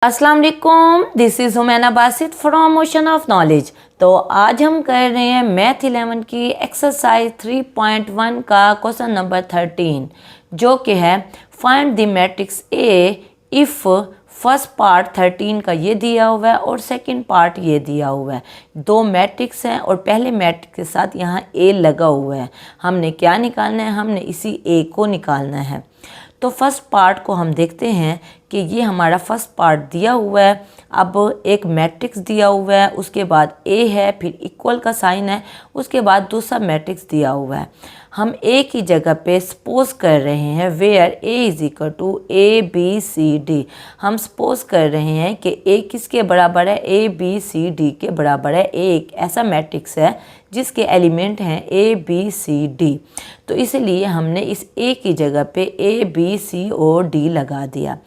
अस्सलाम वालेकुम, this is हुमैना Basit from ocean of knowledge. तो आज हम कर रहे हैं मैथ 11 की एक्सरसाइज 3.1 का क्वेश्चन नंबर 13, जो कि है find the matrix A if first part 13 का ये दिया हुआ है और सेकंड पार्ट ये दिया हुआ है। दो मैट्रिक्स हैं और पहले मैट्रिक्स के साथ यहाँ ए लगा हुआ है। हमने क्या निकालना है? हमने इसी ए को निकालना है। तो फर्स्ट पार्ट को हम देखते हैं कि ये हमारा फर्स्ट पार्ट दिया हुआ है। अब एक मैट्रिक्स दिया हुआ है, उसके बाद ए है, फिर इक्वल का साइन है, उसके बाद दूसरा मैट्रिक्स दिया हुआ है। हम ए की जगह पे सपोज कर रहे हैं where A is equal to A B C D. हम सपोज कर रहे हैं कि ए किसके बराबर है? ए बी सी डी के बराबर है। ए एक ऐसा मैट्रिक्स है जिसके एलिमेंट हैं ए बी सी डी। तो इसलिए हमने इस ए की जगह पे ए बी सी और डी लगा दिया।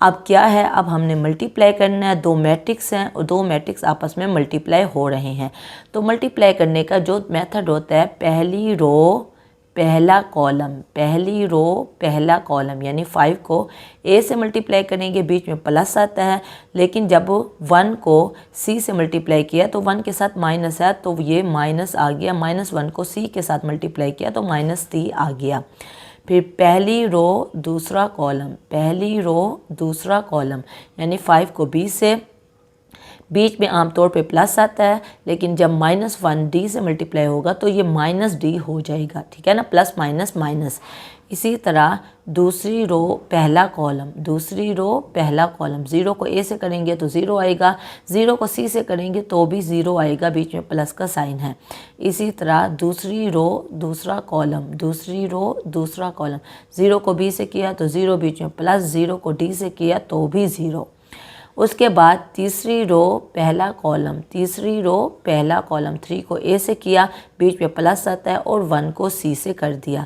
अब क्या है? अब हमने मल्टीप्लाई करना है। दो मैट्रिक्स हैं और दो मैट्रिक्स आपस में मल्टीप्लाई हो रहे हैं। तो मल्टीप्लाई करने का जो मेथड होता है, पहली रो पहला कॉलम, पहली रो पहला कॉलम, यानी 5 को ए से मल्टीप्लाई करेंगे, बीच में प्लस आता है। लेकिन जब 1 को सी से मल्टीप्लाई किया तो 1 के साथ माइनस है, तो ये माइनस आ गया। -1 को सी के साथ मल्टीप्लाई किया तो -3 आ गया। फिर पहली रो दूसरा कॉलम, पहली रो दूसरा कॉलम, यानी 5 को बी से, बीच में आमतौर पे प्लस आता है, लेकिन जब -1 डी से मल्टीप्लाई होगा तो ये -d हो जाएगा। ठीक है ना, प्लस माइनस माइनस। इसी तरह दूसरी रो पहला कॉलम, दूसरी रो पहला कॉलम, 0 को ए से करेंगे तो 0 आएगा, 0 को सी से करेंगे तो भी 0 आएगा, बीच में प्लस का साइन है। इसी तरह दूसरी रो दूसरा कॉलम, दूसरी रो दूसरा कॉलम, 0 को बी से किया तो 0, बीच में प्लस, 0 को डी से किया तो भी 0। उसके बाद तीसरी रो पहला कॉलम, तीसरी रो पहला कॉलम, 3 को ए से किया, बीच में प्लस आता है, और 1 को सी से कर दिया।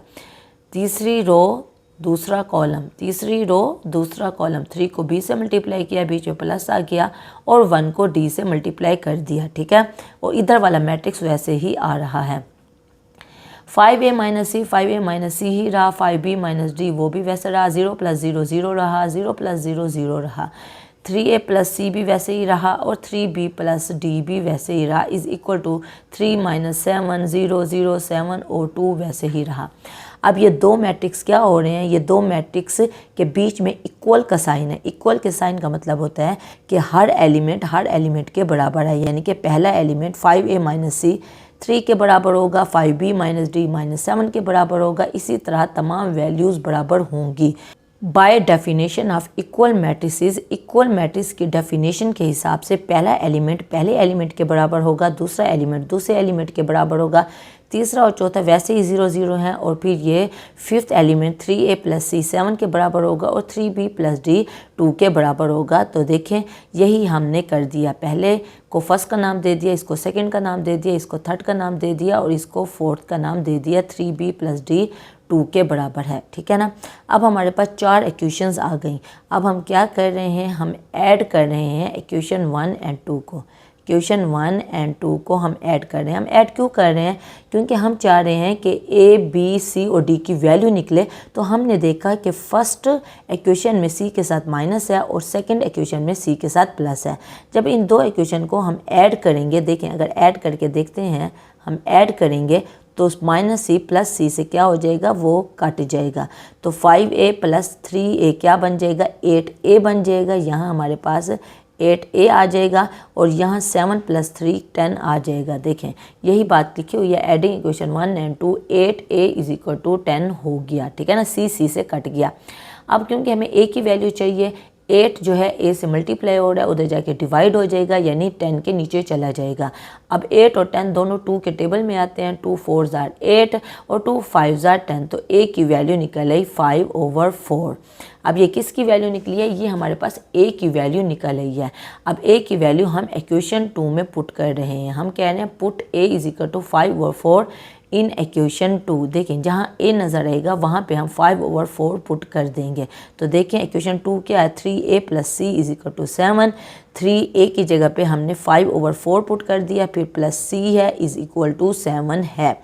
तीसरी रो दूसरा कॉलम, तीसरी रो दूसरा कॉलम, 3 को बी से मल्टीप्लाई किया, बीच में प्लस आ गया, और 1 को डी से मल्टीप्लाई कर दिया। ठीक है, और इधर वाला मैट्रिक्स वैसे ही आ रहा है। 5a माइनस सी, 5a माइनस सी ही रहा, 5b माइनस डी वो भी वैसे रहा, 0 + 0 0 रहा, 0 + 0 0 रहा, 3a + c भी वैसे ही रहा, और 3b + d भी वैसे ही रहा, इज़ इक्वल टू 3 - 7 0 0 7 और 2 वैसे ही रहा। अब ये दो मैट्रिक्स क्या हो रहे हैं? ये दो मैट्रिक्स के बीच में इक्वल का साइन है। इक्वल के साइन का मतलब होता है कि हर एलिमेंट के बराबर है, यानी कि पहला एलिमेंट 5a माइनस सी 3 के बराबर होगा, 5b माइनस डी -7 के बराबर होगा। इसी तरह तमाम वैल्यूज़ बराबर होंगी। By definition of equal matrices, equal matrix की डेफिनेशन के हिसाब से पहला एलिमेंट पहले एलिमेंट के बराबर होगा, दूसरा एलिमेंट दूसरे एलिमेंट के बराबर होगा, तीसरा और चौथा वैसे ही 0 0 हैं, और फिर ये फिफ्थ एलिमेंट 3a + c 7 के बराबर होगा, और 3b + d 2 के बराबर होगा। तो देखें, यही हमने कर दिया। पहले को फर्स्ट का नाम दे दिया, इसको सेकंड का नाम दे दिया, इसको थर्ड का नाम दे दिया, और इसको फोर्थ का नाम दे दिया। 3b + d 2 के बराबर है। ठीक है ना। अब हमारे पास 4 इक्वेशंस आ गई। अब हम क्या कर रहे हैं? हम ऐड कर रहे हैं इक्वेशन 1 और 2 को। इक्वेशन 1 और 2 को हम ऐड कर रहे हैं। हम ऐड क्यों कर रहे हैं? क्योंकि हम चाह रहे हैं कि ए बी सी और डी की वैल्यू निकले। तो हमने देखा कि फर्स्ट इक्वेशन में सी के साथ माइनस है और सेकंड इक्वेशन में सी के साथ प्लस है। जब इन दो इक्वेशन को हम ऐड करेंगे, देखें अगर ऐड करके देखते हैं, हम ऐड करेंगे तो -c + c से क्या हो जाएगा? वो कट जाएगा। तो 5a + 3a क्या बन जाएगा? 8a बन जाएगा। यहाँ हमारे पास 8a आ जाएगा, और यहाँ 7 + 3 10 आ जाएगा। देखें, यही बात लिखी हुई है। एडिंग इक्वेशन 1 और 2, 8a = 10 हो गया। ठीक है ना, c से कट गया। अब क्योंकि हमें a की वैल्यू चाहिए, 8 जो है a से मल्टीप्लाई हो रहा है, उधर जाके डिवाइड हो जाएगा, यानी 10 के नीचे चला जाएगा। अब 8 और 10 दोनों 2 के टेबल में आते हैं। 2 4 = 8 और 2 5 = 10, तो a की वैल्यू निकल आई 5/4। अब ये किसकी वैल्यू निकली है? ये हमारे पास a की वैल्यू निकल आई है। अब a की वैल्यू हम इक्वेशन 2 में पुट कर रहे हैं। हम कह रहे हैं पुट a = 5/4 इन इक्वेशन 2। देखें, जहाँ a नज़र आएगा वहाँ पे हम 5/4 पुट कर देंगे। तो देखें इक्वेशन 2 क्या है? 3a + c = 7। 3a की जगह पे हमने 5/4 पुट कर दिया, फिर +c है = 7 है।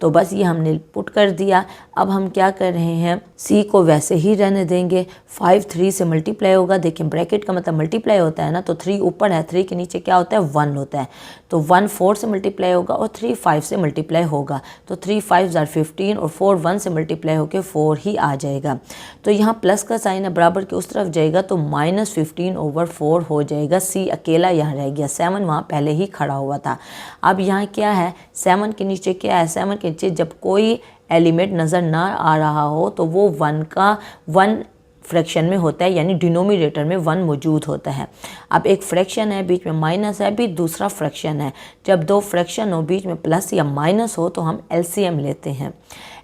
तो बस ये हमने पुट कर दिया। अब हम क्या कर रहे हैं, सी को वैसे ही रहने देंगे। 5 3 से मल्टीप्लाई होगा, देखिए ब्रैकेट का मतलब मल्टीप्लाई होता है ना, तो 3 ऊपर है, 3 के नीचे क्या होता है 1 होता है, तो 1 4 से मल्टीप्लाई होगा और 3 5 से मल्टीप्लाई होगा, तो 3 5 = 15 और 4 1 से मल्टीप्लाई होकर 4 ही आ जाएगा। तो यहाँ प्लस का साइन है, बराबर के उस तरफ जाएगा तो -15/4 हो जाएगा। सी अकेला यहाँ रह गया, 7 वहाँ पहले ही खड़ा हुआ था। अब यहाँ क्या है, 7 के नीचे क्या है, 7 के नीचे जब कोई एलिमेंट नज़र ना आ रहा हो तो वो 1 फ्रैक्शन में होता है, यानी डिनोमिनेटर में 1 मौजूद होता है। अब एक फ्रैक्शन है, बीच में माइनस है, भी दूसरा फ्रैक्शन है। जब दो फ्रैक्शन हो, बीच में प्लस या माइनस हो, तो हम एलसीएम लेते हैं।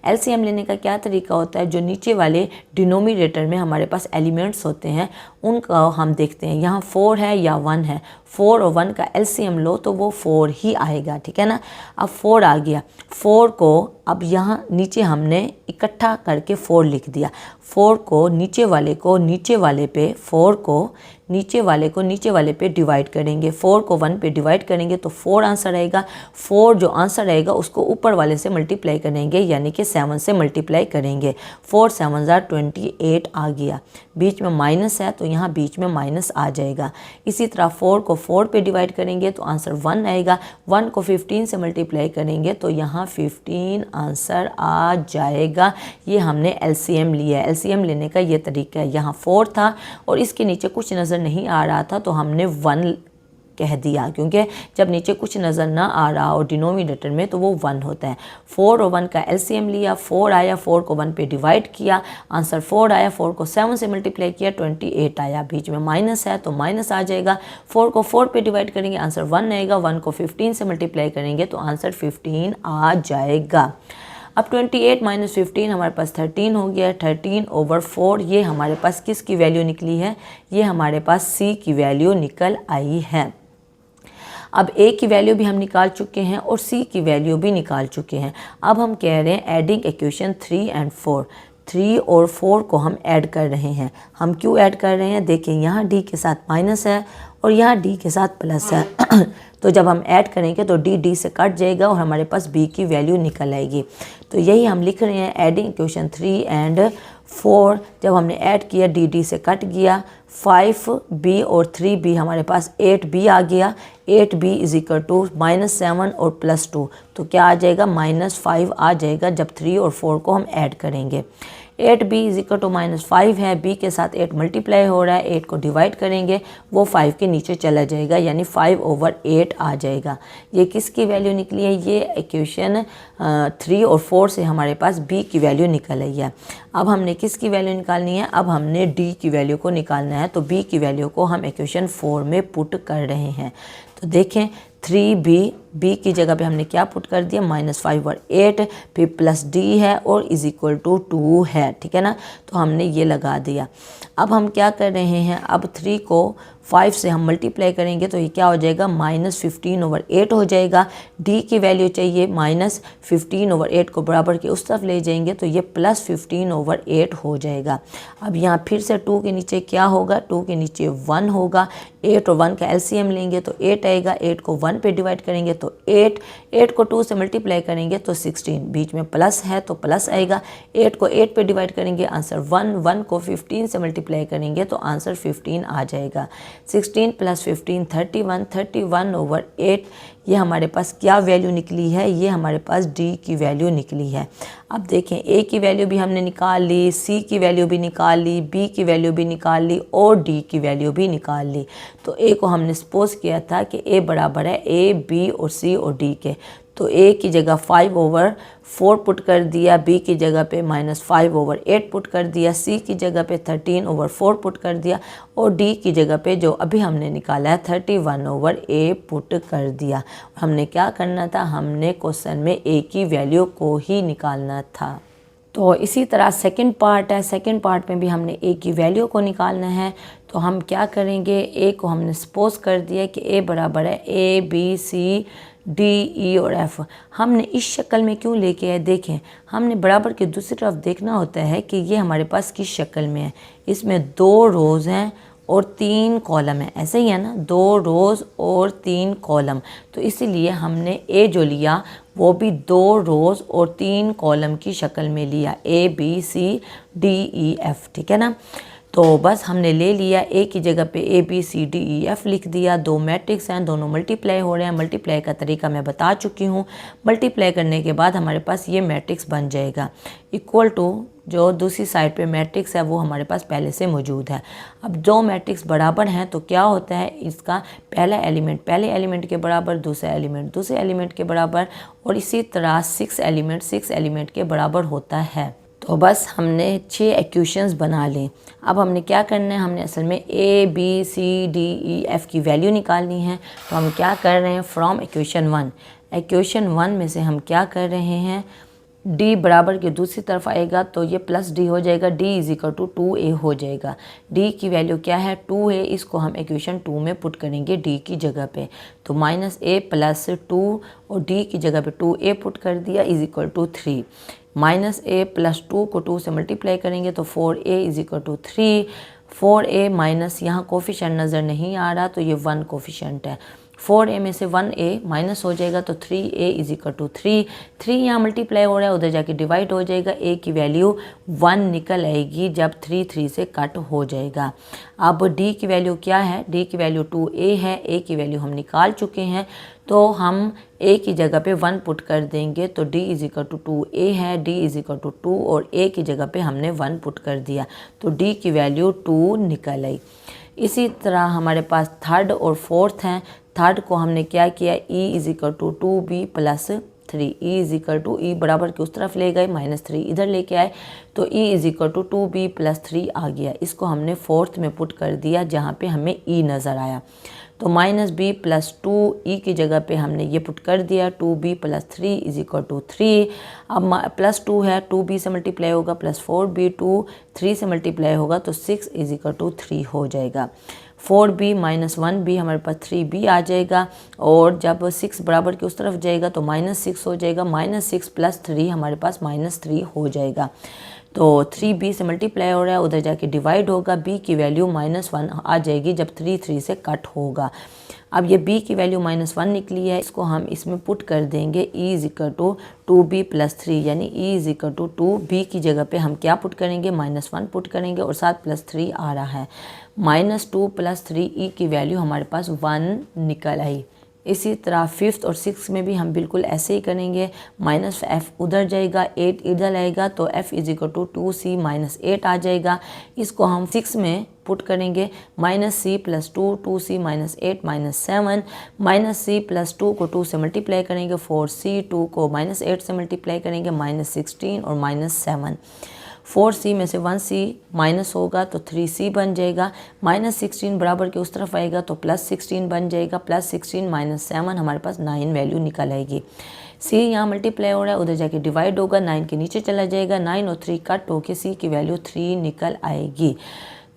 एलसीएम लेने का क्या तरीका होता है, जो नीचे वाले डिनोमिनेटर में हमारे पास एलिमेंट्स होते हैं उनका हम देखते हैं, यहाँ 4 है या 1 है, 4 और 1 का एलसीएम लो तो वो 4 ही आएगा, ठीक है ना। अब 4 आ गया, 4 को अब यहाँ नीचे हमने इकट्ठा करके 4 लिख दिया। 4 को नीचे वाले पे 4 को नीचे वाले पे डिवाइड करेंगे, 4 को 1 पे डिवाइड करेंगे तो 4 आंसर आएगा। 4 जो आंसर आएगा उसको ऊपर वाले से मल्टीप्लाई करेंगे, यानी कि 7 से मल्टीप्लाई करेंगे। 4 7 = 28 आ गया, बीच में माइनस है तो यहाँ बीच में माइनस आ जाएगा। इसी तरह 4 को 4 पे डिवाइड करेंगे तो आंसर 1 आएगा। 1 को 15 से मल्टीप्लाई करेंगे तो यहाँ 15 आंसर आ जाएगा। ये हमने एलसीएम लिया है। एलसीएम लेने का ये तरीका है। यहाँ 4 था और इसके नीचे कुछ नज़र नहीं आ रहा था तो हमने 1 कह दिया, क्योंकि जब नीचे कुछ नज़र ना आ रहा और डिनोमिनेटर में तो वो 1 होता है। 4 और 1 का एलसीएम लिया, 4 आया, 4 को 1 पे डिवाइड किया, आंसर 4 आया। 4 को 7 से मल्टीप्लाई किया, 28 आया। बीच में माइनस है तो माइनस आ जाएगा। 4 को 4 पे डिवाइड करेंगे, आंसर 1 आएगा। 1 को 15 से मल्टीप्लाई करेंगे तो आंसर 15 आ जाएगा। अब 28 - 15 हमारे पास 13 हो गया। 13/4 ये हमारे पास किसकी वैल्यू निकली है, ये हमारे पास सी की वैल्यू निकल आई है। अब ए की वैल्यू भी हम निकाल चुके हैं और सी की वैल्यू भी निकाल चुके हैं। अब हम कह रहे हैं एडिंग इक्वेशन 3 और 4। 3 और 4 को हम ऐड कर रहे हैं। हम क्यों ऐड कर रहे हैं, देखिए यहाँ डी के साथ माइनस है और यहाँ डी के साथ प्लस है तो जब हम ऐड करेंगे तो डी से कट जाएगा और हमारे पास बी की वैल्यू निकल आएगी। तो यही हम लिख रहे हैं एडिंग इक्वेशन 3 और 4। जब हमने ऐड किया डी से कट गया, 5b और 3b हमारे पास 8b आ गया। 8b = -7 और +2, तो क्या आ जाएगा -5 आ जाएगा जब 3 और 4 को हम ऐड करेंगे। 8b = -5 है, b के साथ 8 मल्टीप्लाई हो रहा है, 8 को डिवाइड करेंगे वो 5 के नीचे चला जाएगा, यानी 5/8 आ जाएगा। ये किसकी वैल्यू निकली है, ये इक्वेशन 3 और 4 से हमारे पास b की वैल्यू निकल आई है। अब हमने किसकी वैल्यू निकालनी है, अब हमने d की वैल्यू को निकालना है। तो b की वैल्यू को हम इक्वेशन 4 में पुट कर रहे हैं। तो देखें 3b की जगह पे हमने क्या पुट कर दिया, -5/8, फिर +d है और = 2 है, ठीक है ना। तो हमने ये लगा दिया। अब हम क्या कर रहे हैं, अब 3 को 5 से हम मल्टीप्लाई करेंगे तो ये क्या हो जाएगा, -15/8 हो जाएगा। d की वैल्यू चाहिए, -15/8 को बराबर के उस तरफ ले जाएंगे तो ये +15/8 हो जाएगा। अब यहाँ फिर से 2 के नीचे क्या होगा, 2 के नीचे 1 होगा। 8 और 1 का एलसीएम लेंगे तो 8 आएगा। 8 को 1 पे डिवाइड करेंगे तो 8 को 2 से मल्टीप्लाई करेंगे तो 16, बीच में प्लस है तो प्लस आएगा। 8 को 8 पे डिवाइड करेंगे, आंसर 1। 1 को 15 से मल्टीप्लाई करेंगे तो आंसर 15 आ जाएगा। 16 + 15 31, 31/8 ये हमारे पास क्या वैल्यू निकली है, ये हमारे पास d की वैल्यू निकली है। अब देखें a की वैल्यू भी हमने निकाल ली, c की वैल्यू भी निकाल ली, b की वैल्यू भी निकाल ली और d की वैल्यू भी निकाल ली। तो a को हमने सपोज किया था कि a बराबर है a, b और c और d के। तो a की जगह 5/4 पुट कर दिया, b की जगह पे -5/8 पुट कर दिया, c की जगह पे 13/4 पुट कर दिया और d की जगह पे जो अभी हमने निकाला है 31/a पुट कर दिया। हमने क्या करना था, हमने क्वेश्चन में a की वैल्यू को ही निकालना था। तो इसी तरह सेकंड पार्ट है, सेकंड पार्ट में भी हमने a की वैल्यू को निकालना है। तो हम क्या करेंगे, a को हमने सपोज कर दिया कि a बराबर है a, b, c, d, e और f। हमने इस शक्ल में क्यों लेके आए, देखें हमने बराबर के दूसरी तरफ देखना होता है कि ये हमारे पास किस शक्ल में है। इसमें 2 रोज़ हैं और 3 कॉलम है, ऐसे ही है ना, 2 रोज़ और 3 कॉलम। तो इसीलिए हमने ए जो लिया वो भी 2 रोज़ और 3 कॉलम की शक्ल में लिया, ABCDEF, ठीक है ना। तो बस हमने ले लिया, ए की जगह पे ABCDEF लिख दिया। 2 मैट्रिक्स हैं, दोनों मल्टीप्लाई हो रहे हैं। मल्टीप्लाई का तरीका मैं बता चुकी हूँ। मल्टीप्लाई करने के बाद हमारे पास ये मैट्रिक्स बन जाएगा, इक्वल टू जो दूसरी साइड पे मैट्रिक्स है वो हमारे पास पहले से मौजूद है। अब 2 मैट्रिक्स बराबर हैं तो क्या होता है, इसका पहला एलिमेंट पहले एलिमेंट के बराबर, दूसरा एलिमेंट दूसरे एलिमेंट के बराबर, और इसी तरह 6 एलिमेंट के बराबर होता है। तो बस हमने 6 इक्वेशंस बना ली। अब हमने क्या करना है, हमने असल में ABCDEF की वैल्यू निकालनी है। तो हम क्या कर रहे हैं, फ्रॉम इक्वेशन 1 में से हम क्या कर रहे हैं, D बराबर के दूसरी तरफ आएगा तो ये प्लस D हो जाएगा, D is equal to 2A हो जाएगा। D की वैल्यू क्या है, 2 है, इसको हम इक्वेशन 2 में पुट करेंगे D की जगह पे। तो -A + 2 और D की जगह पे 2A पुट कर दिया इज इक्वल टू 3। -A + 2 को 2 से मल्टीप्लाई करेंगे तो 4A is equal to 3। 4A minus, यहाँ कोफिशिएंट नज़र नहीं आ रहा तो ये 1 कोफिशिएंट है। 4A में से 1A माइनस हो जाएगा तो 3A इज इक्वल टू 3। 3 यहाँ मल्टीप्लाई हो रहा है, उधर जाके डिवाइड हो जाएगा। A की वैल्यू 1 निकल आएगी जब 3 से कट हो जाएगा। अब D की वैल्यू क्या है, D की वैल्यू 2A है। A की वैल्यू हम निकाल चुके हैं तो हम A की जगह पे 1 पुट कर देंगे तो D is equal to 2A है, D इज इक्वल टू 2 और A की जगह पे हमने 1 पुट कर दिया तो D की वैल्यू 2 निकल आई। इसी तरह हमारे पास थर्ड और फोर्थ हैं। थर्ड को हमने क्या किया, E is equal to 2B + 3, E is equal to E बराबर के उस तरफ ले गए, -3 इधर लेके आए तो E is equal to 2B + 3 आ गया। इसको हमने फोर्थ में पुट कर दिया जहाँ पे हमें E नज़र आया। तो -B + 2 E की जगह पे हमने ये पुट कर दिया, 2B + 3 इज इक्वल टू 3। अब +2 है, 2B से मल्टीप्लाई होगा, +4B, 2 3 से मल्टीप्लाई होगा तो 6 इज इक्वल टू 3 हो जाएगा। 4B - 1B हमारे पास 3B आ जाएगा और जब 6 बराबर के उस तरफ जाएगा तो -6 हो जाएगा। -6 + 3 हमारे पास -3 हो जाएगा। तो 3B से मल्टीप्लाई हो रहा है, उधर जाके डिवाइड होगा। B की वैल्यू -1 आ जाएगी जब 3 से कट होगा। अब ये B की वैल्यू -1 निकली है, इसको हम इसमें पुट कर देंगे, E is equal to 2B + 3 यानी E is equal to 2B की जगह पे हम क्या पुट करेंगे, -1 पुट करेंगे और साथ +3 आ रहा है। -2 + 3 E की वैल्यू हमारे पास 1 निकल आई। इसी तरह 5th और 6th में भी हम बिल्कुल ऐसे ही करेंगे। -f उधर जाएगा, 8 इधर आएगा तो f is equal to 2c - 8 आ जाएगा। इसको हम 6 में पुट करेंगे, -c + 2 2c - 8 -7 -c + 2 को 2 से मल्टीप्लाई करेंगे, 4c 2 को -8 से मल्टीप्लाई करेंगे, -16 और -7। 4c में से 1c माइनस होगा तो 3c बन जाएगा। -16 बराबर के उस तरफ आएगा तो +16 बन जाएगा। +16 - 7 हमारे पास 9 वैल्यू निकल आएगी। c यहाँ मल्टीप्लाई हो रहा है, उधर जाके डिवाइड होगा, 9 के नीचे चला जाएगा, 9 और 3 कट होके c की वैल्यू 3 निकल आएगी।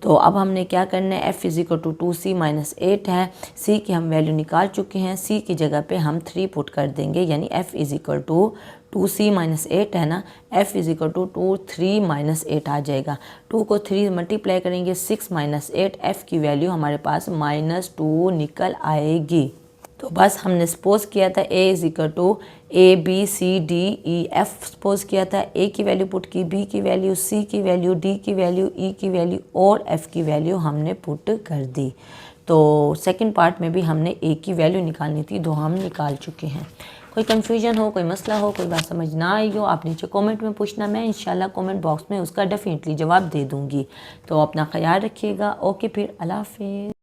तो अब हमने क्या करना है, f is equal to 2c - 8 है, c की हम वैल्यू निकाल चुके हैं, c की जगह पे हम 3 पुट कर देंगे यानी f is equal to 2c - 8 है ना, f इज इक्वल टू 3 - 8 आ जाएगा। 2 को 3 मल्टीप्लाई करेंगे, 6 - 8, f की वैल्यू हमारे पास -2 निकल आएगी। तो बस हमने सपोज किया था a is equal to ABCDEF suppose किया था, a की वैल्यू पुट की, b की वैल्यू, c की वैल्यू, d की वैल्यू, e की वैल्यू और f की वैल्यू हमने पुट कर दी। तो सेकंड पार्ट में भी हमने a की वैल्यू निकालनी थी, दो हम निकाल चुके हैं। कोई कन्फ्यूजन हो, कोई मसला हो, कोई बात समझ ना आई हो, आप नीचे कमेंट में पूछना, मैं इंशाल्लाह कमेंट बॉक्स में उसका डेफिनेटली जवाब दे दूँगी। तो अपना ख्याल रखिएगा। ओके, फिर अल्लाह हाफिज़।